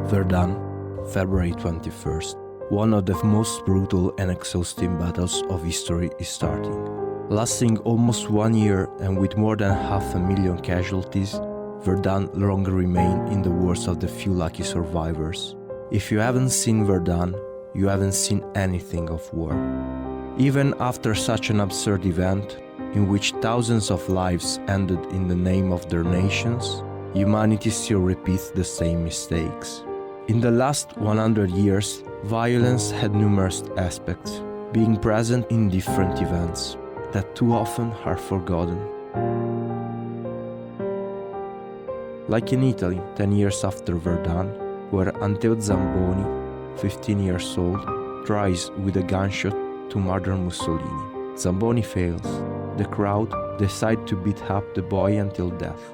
Verdun, February 21st. One of the most brutal and exhausting battles of history is starting. Lasting almost 1 year and with more than 500,000 casualties, Verdun longer remain in the words of the few lucky survivors. If you haven't seen Verdun, you haven't seen anything of war. Even after such an absurd event, in which thousands of lives ended in the name of their nations, humanity still repeats the same mistakes. In the last 100 years, violence had numerous aspects, being present in different events that too often are forgotten. Like in Italy, 10 years after Verdun, where Anteo Zamboni, 15 years old, tries with a gunshot to murder Mussolini. Zamboni fails. The crowd decide to beat up the boy until death.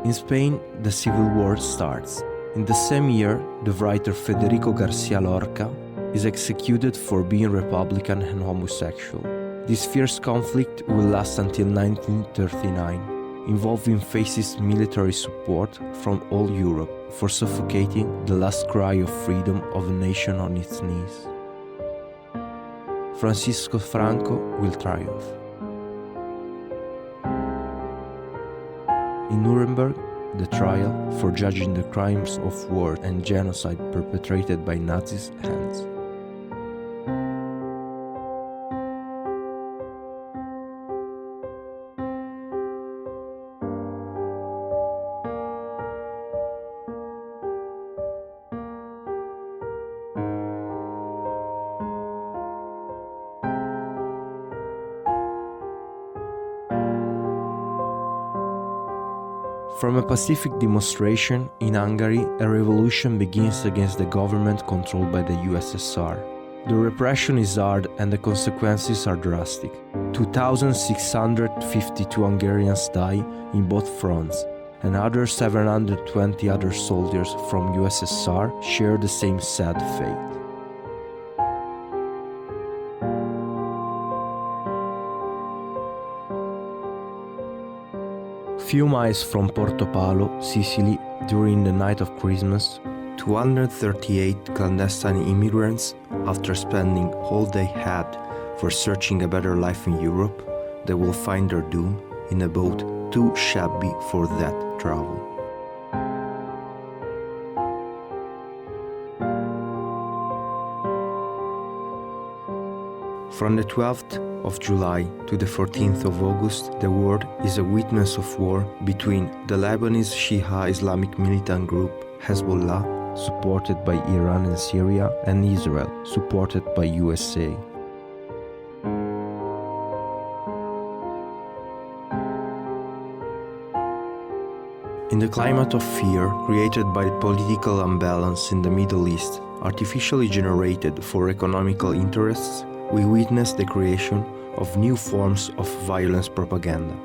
In Spain, the civil war starts. In the same year, the writer Federico García Lorca is executed for being Republican and homosexual. This fierce conflict will last until 1939, involving fascist military support from all Europe for suffocating the last cry of freedom of a nation on its knees. Francisco Franco will triumph. In Nuremberg, the trial for judging the crimes of war and genocide perpetrated by Nazis ends. From a pacific demonstration in Hungary, a revolution begins against the government controlled by the USSR. The repression is hard and the consequences are drastic. 2,652 Hungarians die in both fronts, and other 720 other soldiers from USSR share the same sad fate. Few miles from Porto Paolo, Sicily, during the night of Christmas, 238 clandestine immigrants, after spending all they had for searching a better life in Europe, they will find their doom in a boat too shabby for that travel. From the 12th of July to the 14th of August, the world is a witness of war between the Lebanese Shia Islamic militant group Hezbollah, supported by Iran and Syria, and Israel, supported by USA. In the climate of fear created by the political imbalance in the Middle East, artificially generated for economical interests, we witness the creation of new forms of violence propaganda.